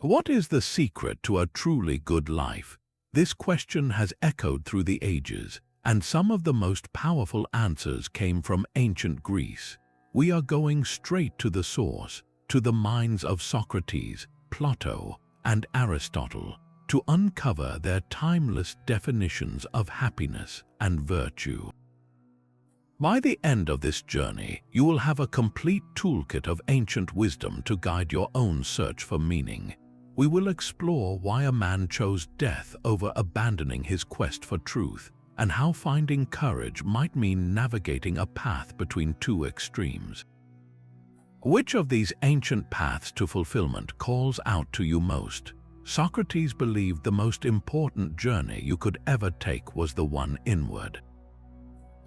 What is the secret to a truly good life? This question has echoed through the ages, and some of the most powerful answers came from ancient Greece. We are going straight to the source, to the minds of Socrates, Plato, and Aristotle, to uncover their timeless definitions of happiness and virtue. By the end of this journey, you will have a complete toolkit of ancient wisdom to guide your own search for meaning. We will explore why a man chose death over abandoning his quest for truth, and how finding courage might mean navigating a path between two extremes. Which of these ancient paths to fulfillment calls out to you most? Socrates believed the most important journey you could ever take was the one inward.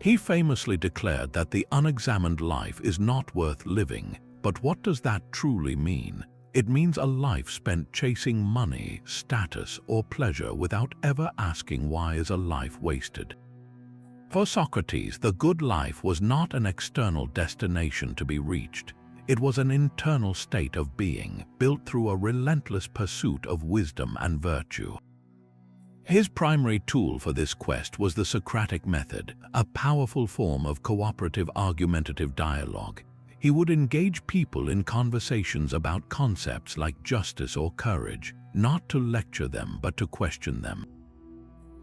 He famously declared that the unexamined life is not worth living, but what does that truly mean? It means a life spent chasing money, status, or pleasure without ever asking why is a life wasted. For Socrates, the good life was not an external destination to be reached. It was an internal state of being, built through a relentless pursuit of wisdom and virtue. His primary tool for this quest was the Socratic method, a powerful form of cooperative argumentative dialogue. He would engage people in conversations about concepts like justice or courage, not to lecture them but to question them.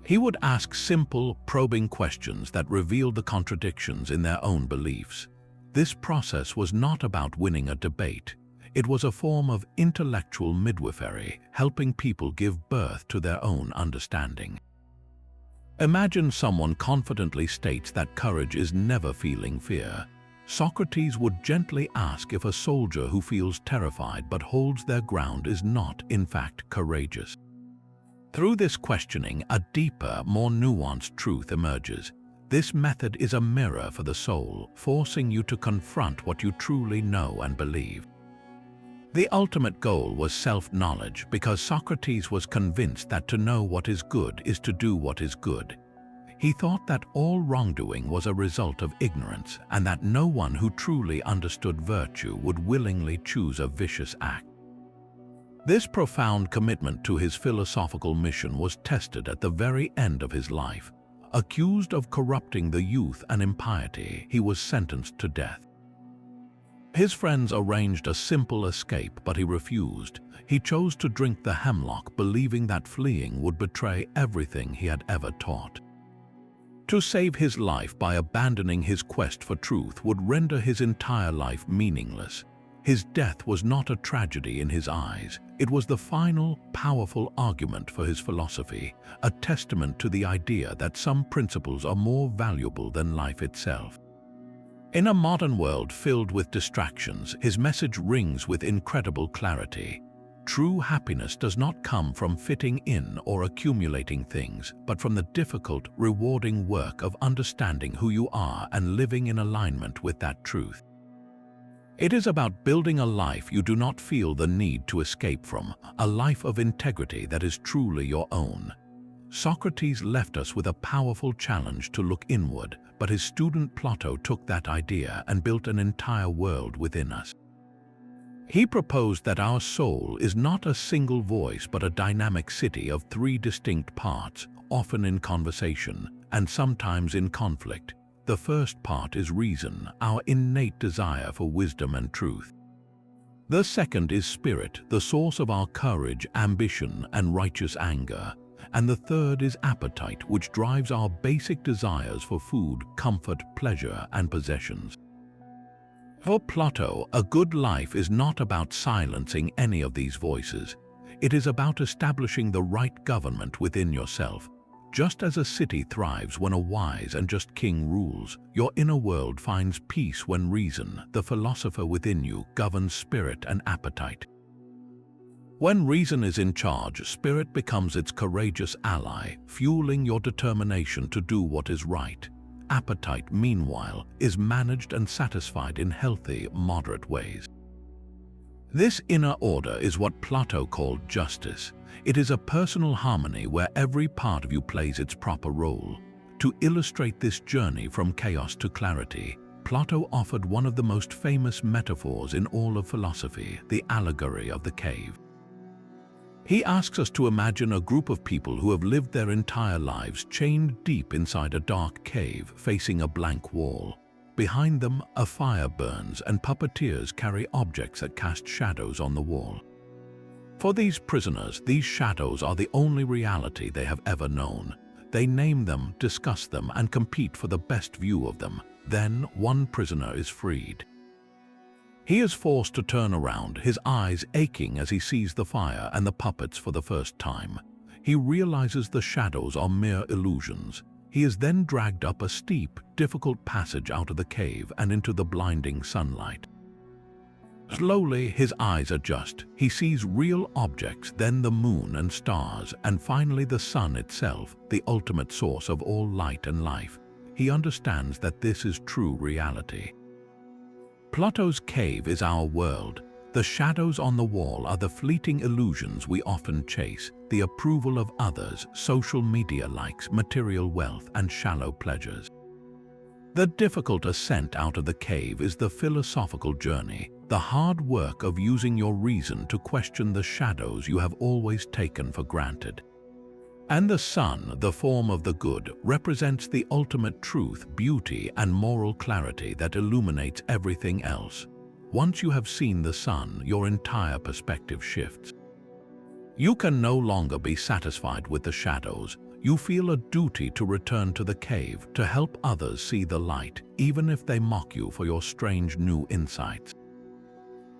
He would ask simple, probing questions that revealed the contradictions in their own beliefs. This process was not about winning a debate. It was a form of intellectual midwifery, helping people give birth to their own understanding. Imagine someone confidently states that courage is never feeling fear. Socrates would gently ask if a soldier who feels terrified but holds their ground is not, in fact, courageous. Through this questioning, a deeper, more nuanced truth emerges. This method is a mirror for the soul, forcing you to confront what you truly know and believe. The ultimate goal was self-knowledge, because Socrates was convinced that to know what is good is to do what is good. He thought that all wrongdoing was a result of ignorance, and that no one who truly understood virtue would willingly choose a vicious act. This profound commitment to his philosophical mission was tested at the very end of his life. Accused of corrupting the youth and impiety, he was sentenced to death. His friends arranged a simple escape, but he refused. He chose to drink the hemlock, believing that fleeing would betray everything he had ever taught. To save his life by abandoning his quest for truth would render his entire life meaningless. His death was not a tragedy in his eyes. It was the final, powerful argument for his philosophy, a testament to the idea that some principles are more valuable than life itself. In a modern world filled with distractions, his message rings with incredible clarity. True happiness does not come from fitting in or accumulating things, but from the difficult, rewarding work of understanding who you are and living in alignment with that truth. It is about building a life you do not feel the need to escape from, a life of integrity that is truly your own. Socrates left us with a powerful challenge to look inward, but his student Plato took that idea and built an entire world within us. He proposed that our soul is not a single voice but a dynamic city of three distinct parts, often in conversation and sometimes in conflict. The first part is reason, our innate desire for wisdom and truth. The second is spirit, the source of our courage, ambition, and righteous anger. And the third is appetite, which drives our basic desires for food, comfort, pleasure, and possessions. For Plato, a good life is not about silencing any of these voices. It is about establishing the right government within yourself. Just as a city thrives when a wise and just king rules, your inner world finds peace when reason, the philosopher within you, governs spirit and appetite. When reason is in charge, spirit becomes its courageous ally, fueling your determination to do what is right. Appetite, meanwhile, is managed and satisfied in healthy, moderate ways. This inner order is what Plato called justice. It is a personal harmony where every part of you plays its proper role. To illustrate this journey from chaos to clarity, Plato offered one of the most famous metaphors in all of philosophy, the allegory of the cave. He asks us to imagine a group of people who have lived their entire lives chained deep inside a dark cave facing a blank wall. Behind them, a fire burns and puppeteers carry objects that cast shadows on the wall. For these prisoners, these shadows are the only reality they have ever known. They name them, discuss them, and compete for the best view of them. Then one prisoner is freed. He is forced to turn around, his eyes aching as he sees the fire and the puppets for the first time. He realizes the shadows are mere illusions. He is then dragged up a steep, difficult passage out of the cave and into the blinding sunlight. Slowly, his eyes adjust. He sees real objects, then the moon and stars, and finally the sun itself, the ultimate source of all light and life. He understands that this is true reality. Plato's cave is our world. The shadows on the wall are the fleeting illusions we often chase, the approval of others, social media likes, material wealth, and shallow pleasures. The difficult ascent out of the cave is the philosophical journey, the hard work of using your reason to question the shadows you have always taken for granted. And the sun, the form of the good, represents the ultimate truth, beauty, and moral clarity that illuminates everything else. Once you have seen the sun, your entire perspective shifts. You can no longer be satisfied with the shadows. You feel a duty to return to the cave, to help others see the light, even if they mock you for your strange new insights.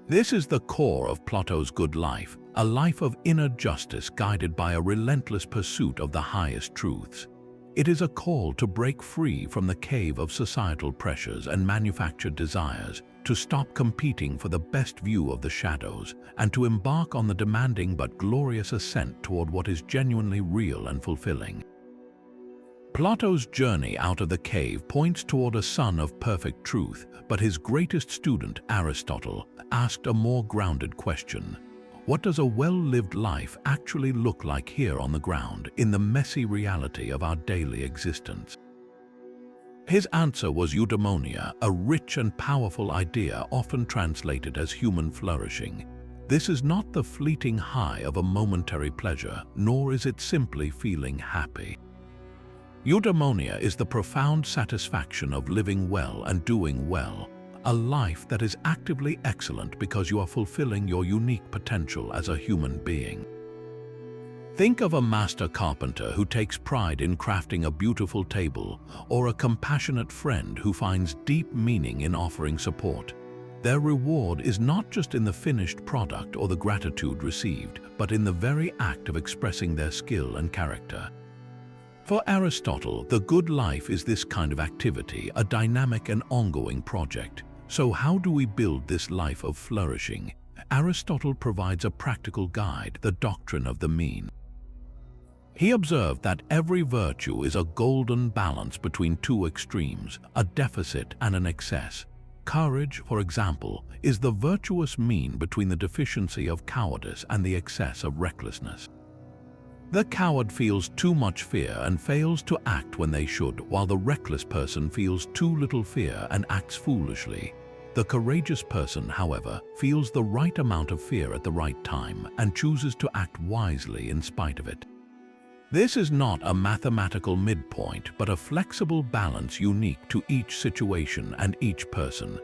This is the core of Plato's good life, a life of inner justice guided by a relentless pursuit of the highest truths. It is a call to break free from the cave of societal pressures and manufactured desires, to stop competing for the best view of the shadows, and to embark on the demanding but glorious ascent toward what is genuinely real and fulfilling. Plato's journey out of the cave points toward a son of perfect truth, but his greatest student, Aristotle, asked a more grounded question. What does a well-lived life actually look like here on the ground, in the messy reality of our daily existence? His answer was eudaimonia, a rich and powerful idea often translated as human flourishing. This is not the fleeting high of a momentary pleasure, nor is it simply feeling happy. Eudaimonia is the profound satisfaction of living well and doing well, a life that is actively excellent because you are fulfilling your unique potential as a human being. Think of a master carpenter who takes pride in crafting a beautiful table, or a compassionate friend who finds deep meaning in offering support. Their reward is not just in the finished product or the gratitude received, but in the very act of expressing their skill and character. For Aristotle, the good life is this kind of activity, a dynamic and ongoing project. So how do we build this life of flourishing? Aristotle provides a practical guide, the doctrine of the mean. He observed that every virtue is a golden balance between two extremes, a deficit and an excess. Courage, for example, is the virtuous mean between the deficiency of cowardice and the excess of recklessness. The coward feels too much fear and fails to act when they should, while the reckless person feels too little fear and acts foolishly. The courageous person, however, feels the right amount of fear at the right time and chooses to act wisely in spite of it. This is not a mathematical midpoint, but a flexible balance unique to each situation and each person.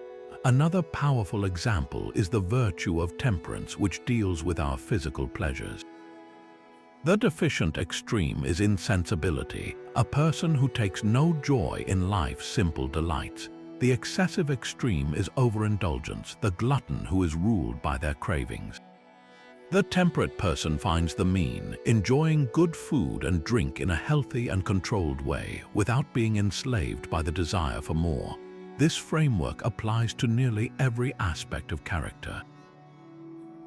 Another powerful example is the virtue of temperance, which deals with our physical pleasures. The deficient extreme is insensibility, a person who takes no joy in life's simple delights. The excessive extreme is overindulgence, the glutton who is ruled by their cravings. The temperate person finds the mean, enjoying good food and drink in a healthy and controlled way, without being enslaved by the desire for more. This framework applies to nearly every aspect of character.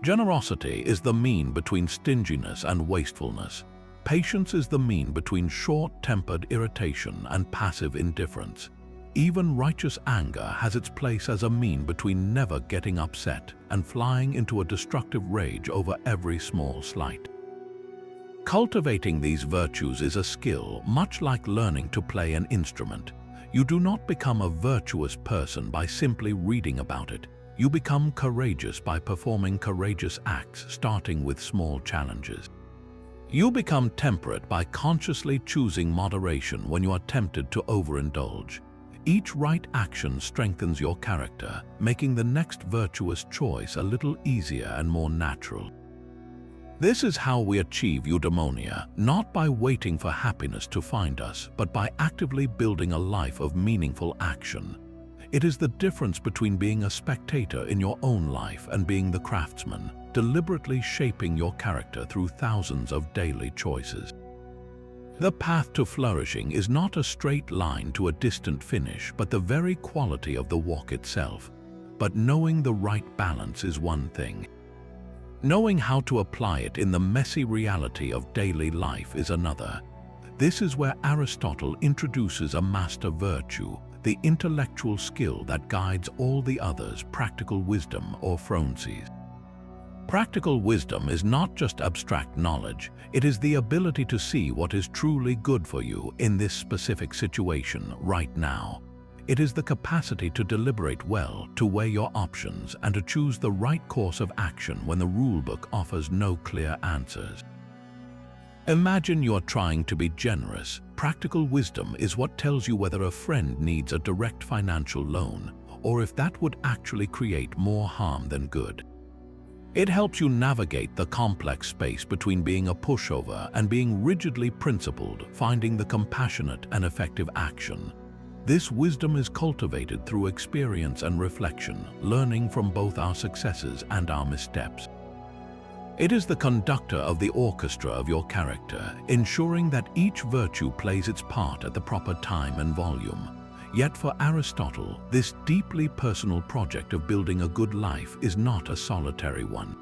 Generosity is the mean between stinginess and wastefulness. Patience is the mean between short-tempered irritation and passive indifference. Even righteous anger has its place as a mean between never getting upset and flying into a destructive rage over every small slight. Cultivating these virtues is a skill, much like learning to play an instrument. You do not become a virtuous person by simply reading about it. You become courageous by performing courageous acts, starting with small challenges. You become temperate by consciously choosing moderation when you are tempted to overindulge. Each right action strengthens your character, making the next virtuous choice a little easier and more natural. This is how we achieve eudaimonia, not by waiting for happiness to find us, but by actively building a life of meaningful action. It is the difference between being a spectator in your own life and being the craftsman, deliberately shaping your character through thousands of daily choices. The path to flourishing is not a straight line to a distant finish, but the very quality of the walk itself. But knowing the right balance is one thing. Knowing how to apply it in the messy reality of daily life is another. This is where Aristotle introduces a master virtue, the intellectual skill that guides all the others, practical wisdom or phronses. Practical wisdom is not just abstract knowledge, it is the ability to see what is truly good for you in this specific situation right now. It is the capacity to deliberate well, to weigh your options, and to choose the right course of action when the rulebook offers no clear answers. Imagine you are trying to be generous. Practical wisdom is what tells you whether a friend needs a direct financial loan, or if that would actually create more harm than good. It helps you navigate the complex space between being a pushover and being rigidly principled, finding the compassionate and effective action. This wisdom is cultivated through experience and reflection, learning from both our successes and our missteps. It is the conductor of the orchestra of your character, ensuring that each virtue plays its part at the proper time and volume. Yet for Aristotle, this deeply personal project of building a good life is not a solitary one.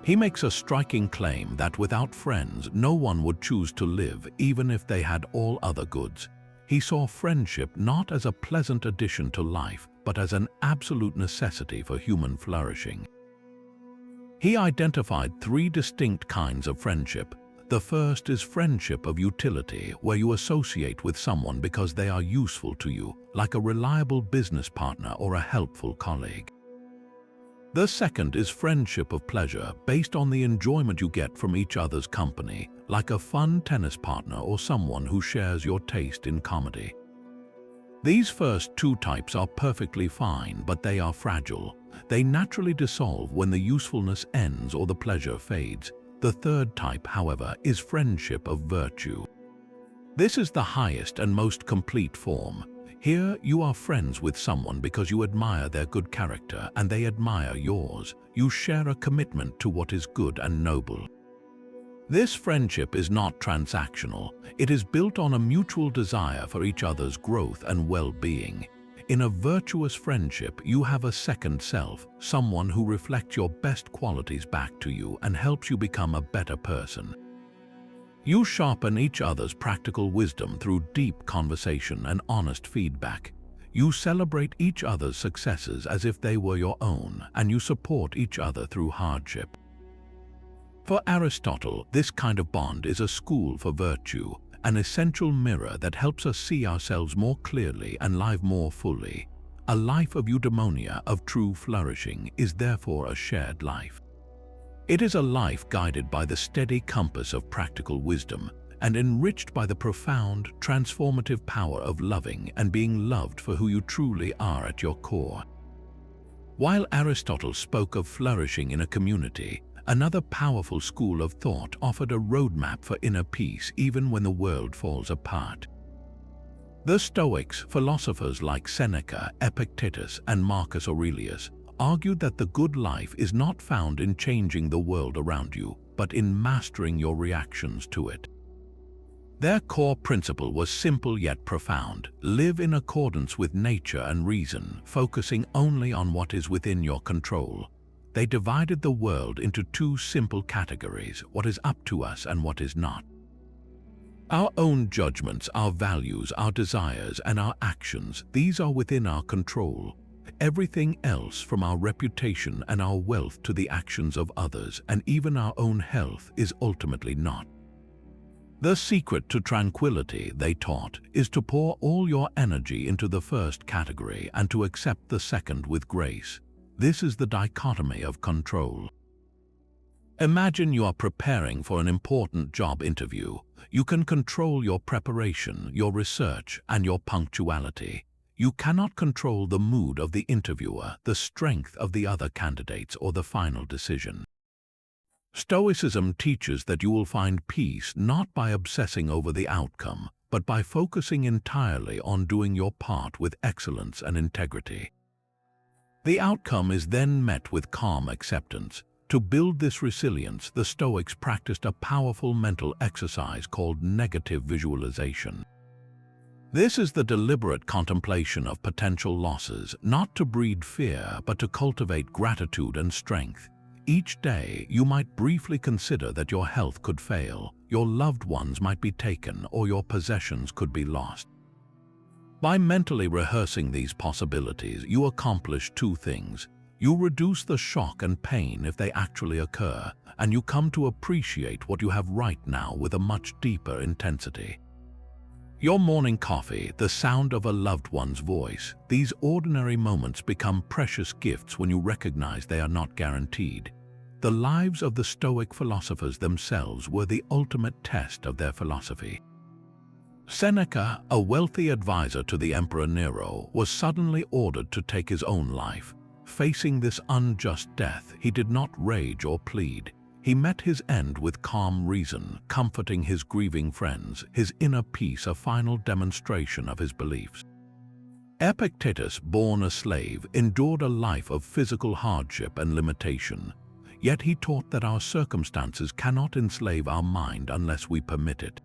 He makes a striking claim that without friends, no one would choose to live even if they had all other goods. He saw friendship not as a pleasant addition to life, but as an absolute necessity for human flourishing. He identified three distinct kinds of friendship. The first is friendship of utility, where you associate with someone because they are useful to you, like a reliable business partner or a helpful colleague. The second is friendship of pleasure, based on the enjoyment you get from each other's company, like a fun tennis partner or someone who shares your taste in comedy. These first two types are perfectly fine, but they are fragile. They naturally dissolve when the usefulness ends or the pleasure fades. The third type, however, is friendship of virtue. This is the highest and most complete form. Here you are friends with someone because you admire their good character and they admire yours. You share a commitment to what is good and noble. This friendship is not transactional. It is built on a mutual desire for each other's growth and well-being. In a virtuous friendship, you have a second self, someone who reflects your best qualities back to you and helps you become a better person. You sharpen each other's practical wisdom through deep conversation and honest feedback. You celebrate each other's successes as if they were your own, and you support each other through hardship. For Aristotle, this kind of bond is a school for virtue, an essential mirror that helps us see ourselves more clearly and live more fully. A life of eudaimonia, of true flourishing, is therefore a shared life. It is a life guided by the steady compass of practical wisdom and enriched by the profound, transformative power of loving and being loved for who you truly are at your core. While Aristotle spoke of flourishing in a community, another powerful school of thought offered a roadmap for inner peace even when the world falls apart. The Stoics, philosophers like Seneca, Epicurus, and Marcus Aurelius, argued that the good life is not found in changing the world around you, but in mastering your reactions to it. Their core principle was simple yet profound: live in accordance with nature and reason, focusing only on what is within your control. They divided the world into two simple categories: what is up to us and what is not. Our own judgments, our values, our desires, and our actions, these are within our control. Everything else, from our reputation and our wealth to the actions of others and even our own health, is ultimately not. The secret to tranquility, they taught, is to pour all your energy into the first category and to accept the second with grace. This is the dichotomy of control. Imagine you are preparing for an important job interview. You can control your preparation, your research, and your punctuality. You cannot control the mood of the interviewer, the strength of the other candidates, or the final decision. Stoicism teaches that you will find peace not by obsessing over the outcome, but by focusing entirely on doing your part with excellence and integrity. The outcome is then met with calm acceptance. To build this resilience, the Stoics practiced a powerful mental exercise called negative visualization. This is the deliberate contemplation of potential losses, not to breed fear, but to cultivate gratitude and strength. Each day, you might briefly consider that your health could fail, your loved ones might be taken, or your possessions could be lost. By mentally rehearsing these possibilities, you accomplish two things. You reduce the shock and pain if they actually occur, and you come to appreciate what you have right now with a much deeper intensity. Your morning coffee, the sound of a loved one's voice, these ordinary moments become precious gifts when you recognize they are not guaranteed. The lives of the Stoic philosophers themselves were the ultimate test of their philosophy. Seneca, a wealthy advisor to the Emperor Nero, was suddenly ordered to take his own life. Facing this unjust death, he did not rage or plead. He met his end with calm reason, comforting his grieving friends, his inner peace a final demonstration of his beliefs. Epicurus, born a slave, endured a life of physical hardship and limitation. Yet he taught that our circumstances cannot enslave our mind unless we permit it.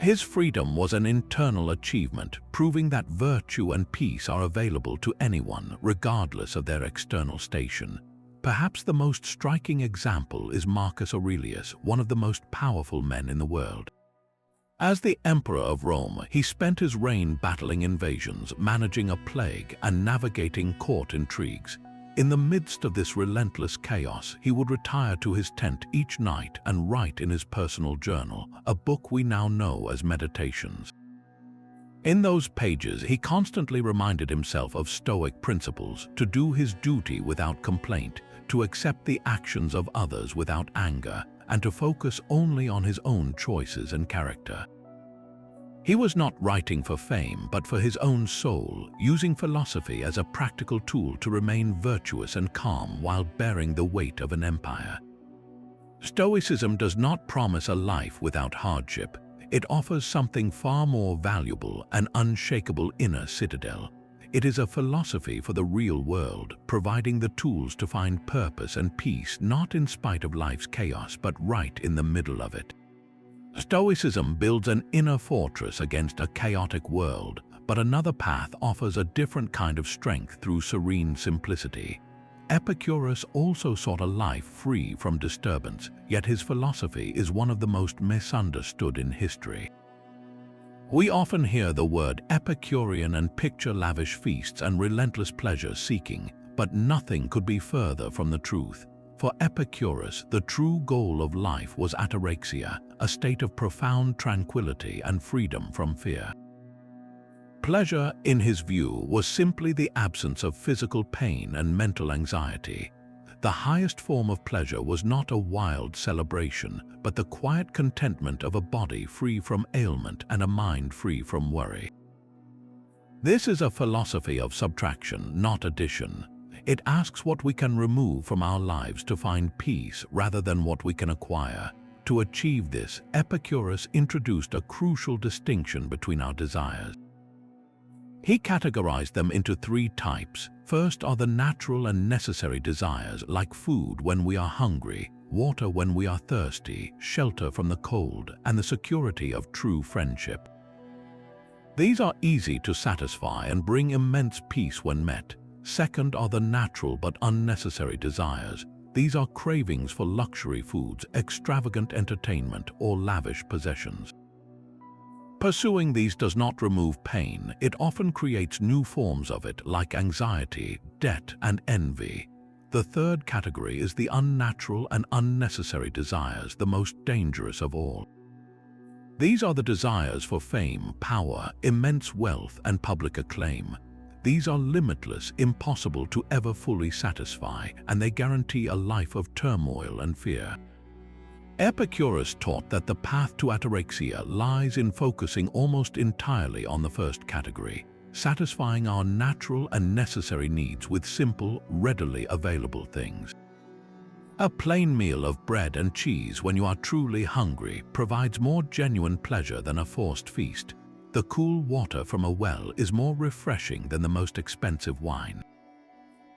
His freedom was an internal achievement, proving that virtue and peace are available to anyone, regardless of their external station. Perhaps the most striking example is Marcus Aurelius, one of the most powerful men in the world. As the Emperor of Rome, he spent his reign battling invasions, managing a plague, and navigating court intrigues. In the midst of this relentless chaos, he would retire to his tent each night and write in his personal journal, a book we now know as Meditations. In those pages, he constantly reminded himself of Stoic principles, to do his duty without complaint, to accept the actions of others without anger, and to focus only on his own choices and character. He was not writing for fame, but for his own soul, using philosophy as a practical tool to remain virtuous and calm while bearing the weight of an empire. Stoicism does not promise a life without hardship. It offers something far more valuable, an unshakable inner citadel. It is a philosophy for the real world, providing the tools to find purpose and peace not in spite of life's chaos, but right in the middle of it. Stoicism builds an inner fortress against a chaotic world, but another path offers a different kind of strength through serene simplicity. Epicurus also sought a life free from disturbance, yet his philosophy is one of the most misunderstood in history. We often hear the word Epicurean and picture lavish feasts and relentless pleasure-seeking, but nothing could be further from the truth. For Epicurus, the true goal of life was ataraxia, a state of profound tranquility and freedom from fear. Pleasure, in his view, was simply the absence of physical pain and mental anxiety. The highest form of pleasure was not a wild celebration, but the quiet contentment of a body free from ailment and a mind free from worry. This is a philosophy of subtraction, not addition. It asks what we can remove from our lives to find peace rather than what we can acquire. To achieve this, Epicurus introduced a crucial distinction between our desires. He categorized them into three types. First are the natural and necessary desires, like food when we are hungry, water when we are thirsty, shelter from the cold, and the security of true friendship. These are easy to satisfy and bring immense peace when met. Second are the natural but unnecessary desires. These are cravings for luxury foods, extravagant entertainment, or lavish possessions. Pursuing these does not remove pain. It often creates new forms of it, like anxiety, debt, and envy. The third category is the unnatural and unnecessary desires, the most dangerous of all. These are the desires for fame, power, immense wealth, and public acclaim. These are limitless, impossible to ever fully satisfy, and they guarantee a life of turmoil and fear. Epicurus taught that the path to ataraxia lies in focusing almost entirely on the first category, satisfying our natural and necessary needs with simple, readily available things. A plain meal of bread and cheese when you are truly hungry provides more genuine pleasure than a forced feast. The cool water from a well is more refreshing than the most expensive wine.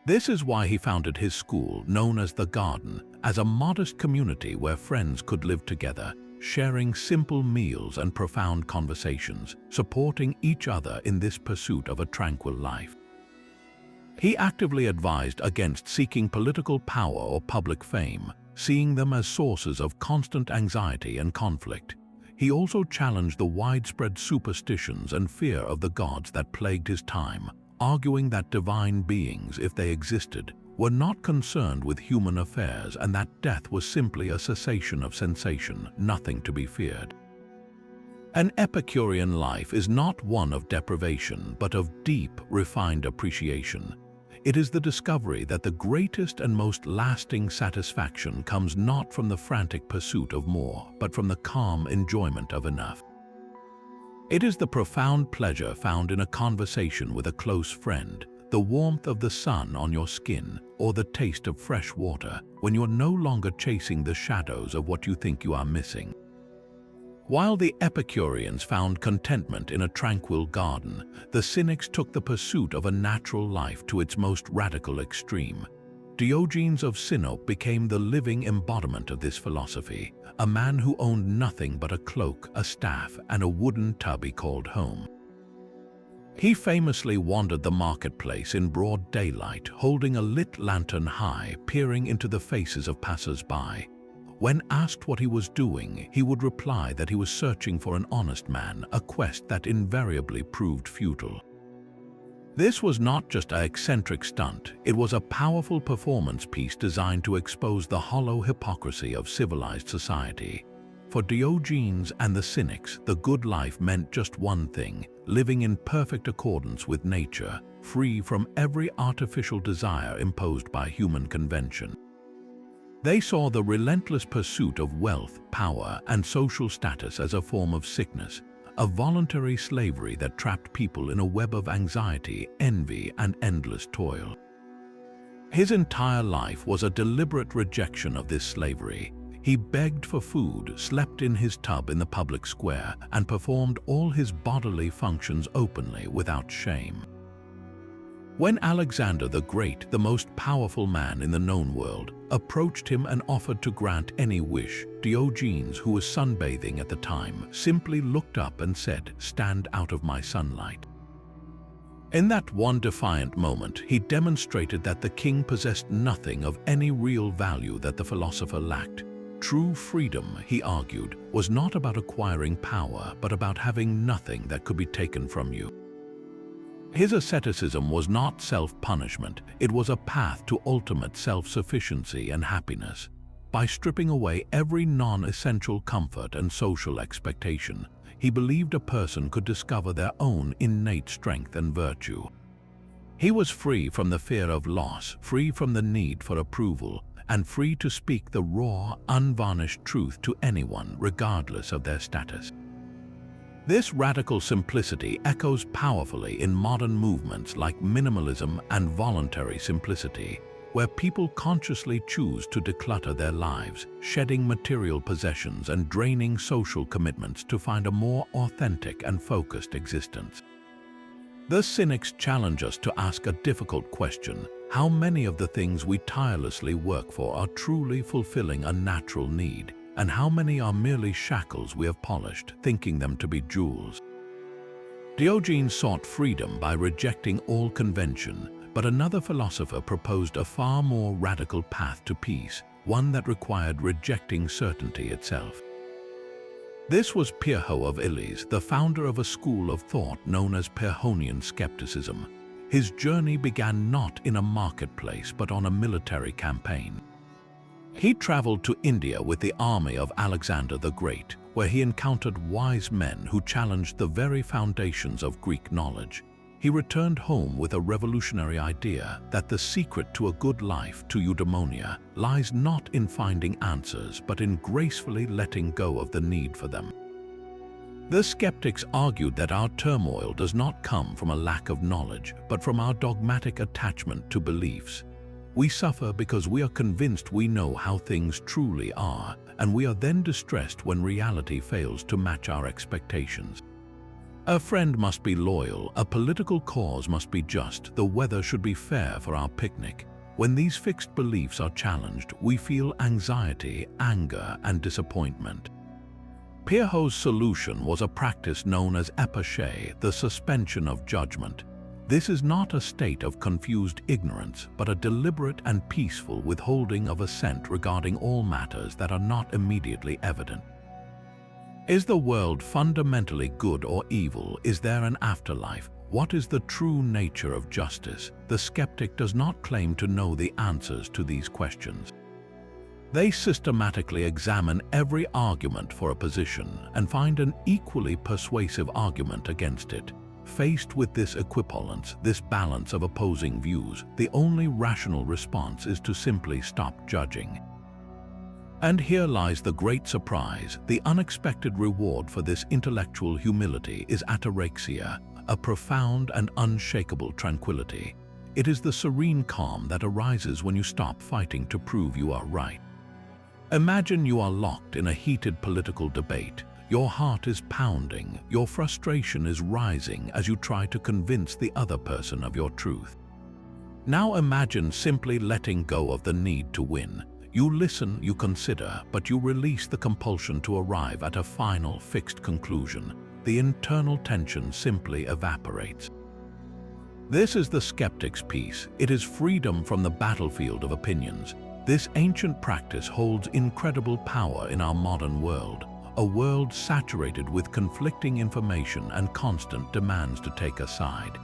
This is why he founded his school, known as the Garden, as a modest community where friends could live together, sharing simple meals and profound conversations, supporting each other in this pursuit of a tranquil life. He actively advised against seeking political power or public fame, seeing them as sources of constant anxiety and conflict. He also challenged the widespread superstitions and fear of the gods that plagued his time, arguing that divine beings, if they existed, were not concerned with human affairs and that death was simply a cessation of sensation, nothing to be feared. An Epicurean life is not one of deprivation, but of deep, refined appreciation. It is the discovery that the greatest and most lasting satisfaction comes not from the frantic pursuit of more, but from the calm enjoyment of enough. It is the profound pleasure found in a conversation with a close friend, the warmth of the sun on your skin, or the taste of fresh water, when you are no longer chasing the shadows of what you think you are missing. While the Epicureans found contentment in a tranquil garden, the Cynics took the pursuit of a natural life to its most radical extreme. Diogenes of Sinope became the living embodiment of this philosophy, a man who owned nothing but a cloak, a staff, and a wooden tub he called home. He famously wandered the marketplace in broad daylight, holding a lit lantern high, peering into the faces of passers-by. When asked what he was doing, he would reply that he was searching for an honest man, a quest that invariably proved futile. This was not just an eccentric stunt, it was a powerful performance piece designed to expose the hollow hypocrisy of civilized society. For Diogenes and the Cynics, the good life meant just one thing: living in perfect accordance with nature, free from every artificial desire imposed by human convention. They saw the relentless pursuit of wealth, power, and social status as a form of sickness, a voluntary slavery that trapped people in a web of anxiety, envy, and endless toil. His entire life was a deliberate rejection of this slavery. He begged for food, slept in his tub in the public square, and performed all his bodily functions openly without shame. When Alexander the Great, the most powerful man in the known world, approached him and offered to grant any wish, Diogenes, who was sunbathing at the time, simply looked up and said, "Stand out of my sunlight." In that one defiant moment, he demonstrated that the king possessed nothing of any real value that the philosopher lacked. True freedom, he argued, was not about acquiring power, but about having nothing that could be taken from you. His asceticism was not self-punishment, it was a path to ultimate self-sufficiency and happiness. By stripping away every non-essential comfort and social expectation, he believed a person could discover their own innate strength and virtue. He was free from the fear of loss, free from the need for approval, and free to speak the raw, unvarnished truth to anyone, regardless of their status. This radical simplicity echoes powerfully in modern movements like minimalism and voluntary simplicity, where people consciously choose to declutter their lives, shedding material possessions and draining social commitments to find a more authentic and focused existence. The Cynics challenge us to ask a difficult question: how many of the things we tirelessly work for are truly fulfilling a natural need? And how many are merely shackles we have polished, thinking them to be jewels? Diogenes sought freedom by rejecting all convention, but another philosopher proposed a far more radical path to peace, one that required rejecting certainty itself. This was Pyrrho of Illes, the founder of a school of thought known as Pyrrhonian skepticism. His journey began not in a marketplace, but on a military campaign. He traveled to India with the army of Alexander the Great, where he encountered wise men who challenged the very foundations of Greek knowledge. He returned home with a revolutionary idea that the secret to a good life, to eudaimonia, lies not in finding answers but in gracefully letting go of the need for them. The skeptics argued that our turmoil does not come from a lack of knowledge, but from our dogmatic attachment to beliefs. We suffer because we are convinced we know how things truly are, and we are then distressed when reality fails to match our expectations. A friend must be loyal, a political cause must be just, the weather should be fair for our picnic. When these fixed beliefs are challenged, we feel anxiety, anger, and disappointment. Pyrrho's solution was a practice known as epicure, the suspension of judgment. This is not a state of confused ignorance, but a deliberate and peaceful withholding of assent regarding all matters that are not immediately evident. Is the world fundamentally good or evil? Is there an afterlife? What is the true nature of justice? The skeptic does not claim to know the answers to these questions. They systematically examine every argument for a position and find an equally persuasive argument against it. Faced with this equipollence, this balance of opposing views, the only rational response is to simply stop judging. And here lies the great surprise. The unexpected reward for this intellectual humility is ataraxia, a profound and unshakable tranquility. It is the serene calm that arises when you stop fighting to prove you are right. Imagine you are locked in a heated political debate. Your heart is pounding, your frustration is rising as you try to convince the other person of your truth. Now imagine simply letting go of the need to win. You listen, you consider, but you release the compulsion to arrive at a final, fixed conclusion. The internal tension simply evaporates. This is the skeptic's peace. It is freedom from the battlefield of opinions. This ancient practice holds incredible power in our modern world, a world saturated with conflicting information and constant demands to take a side.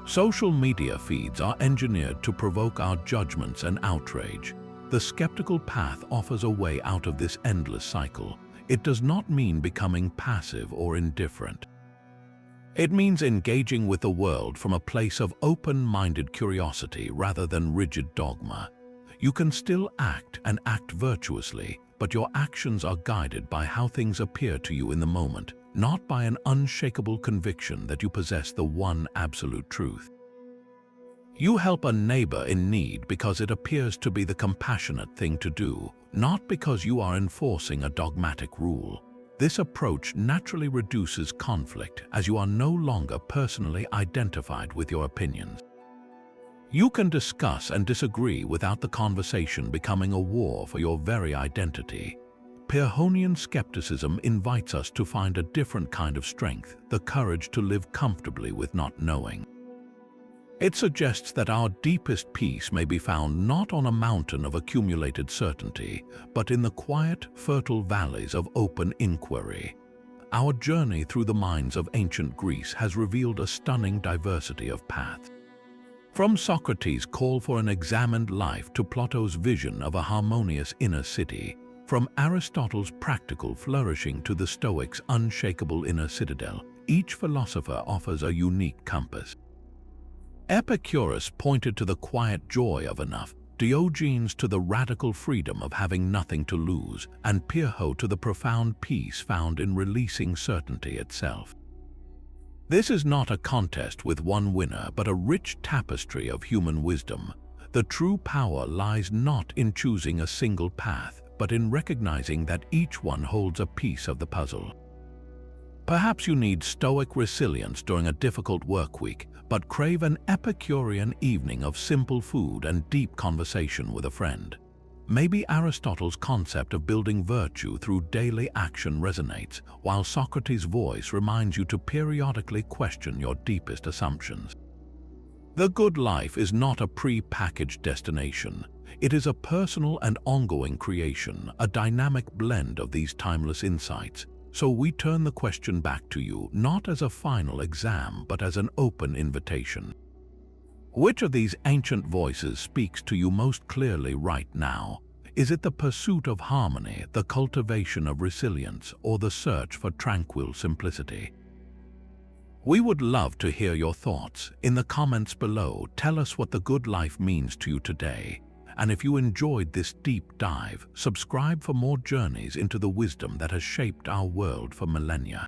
Social media feeds are engineered to provoke our judgments and outrage. The skeptical path offers a way out of this endless cycle. It does not mean becoming passive or indifferent. It means engaging with the world from a place of open-minded curiosity rather than rigid dogma. You can still act and act virtuously, but your actions are guided by how things appear to you in the moment, not by an unshakable conviction that you possess the one absolute truth. You help a neighbor in need because it appears to be the compassionate thing to do, not because you are enforcing a dogmatic rule. This approach naturally reduces conflict as you are no longer personally identified with your opinions. You can discuss and disagree without the conversation becoming a war for your very identity. Pyrrhonian skepticism invites us to find a different kind of strength, the courage to live comfortably with not knowing. It suggests that our deepest peace may be found not on a mountain of accumulated certainty, but in the quiet, fertile valleys of open inquiry. Our journey through the minds of ancient Greece has revealed a stunning diversity of paths. From Socrates' call for an examined life to Plato's vision of a harmonious inner city, from Aristotle's practical flourishing to the Stoics' unshakable inner citadel, each philosopher offers a unique compass. Epicurus pointed to the quiet joy of enough, Diogenes to the radical freedom of having nothing to lose, and Pyrrho to the profound peace found in releasing certainty itself. This is not a contest with one winner, but a rich tapestry of human wisdom. The true power lies not in choosing a single path, but in recognizing that each one holds a piece of the puzzle. Perhaps you need stoic resilience during a difficult work week, but crave an Epicurean evening of simple food and deep conversation with a friend. Maybe Aristotle's concept of building virtue through daily action resonates, while Socrates' voice reminds you to periodically question your deepest assumptions. The good life is not a pre-packaged destination. It is a personal and ongoing creation, a dynamic blend of these timeless insights. So we turn the question back to you, not as a final exam, but as an open invitation. Which of these ancient voices speaks to you most clearly right now? Is it the pursuit of harmony, the cultivation of resilience, or the search for tranquil simplicity? We would love to hear your thoughts. In the comments below, tell us what the good life means to you today. And if you enjoyed this deep dive, subscribe for more journeys into the wisdom that has shaped our world for millennia.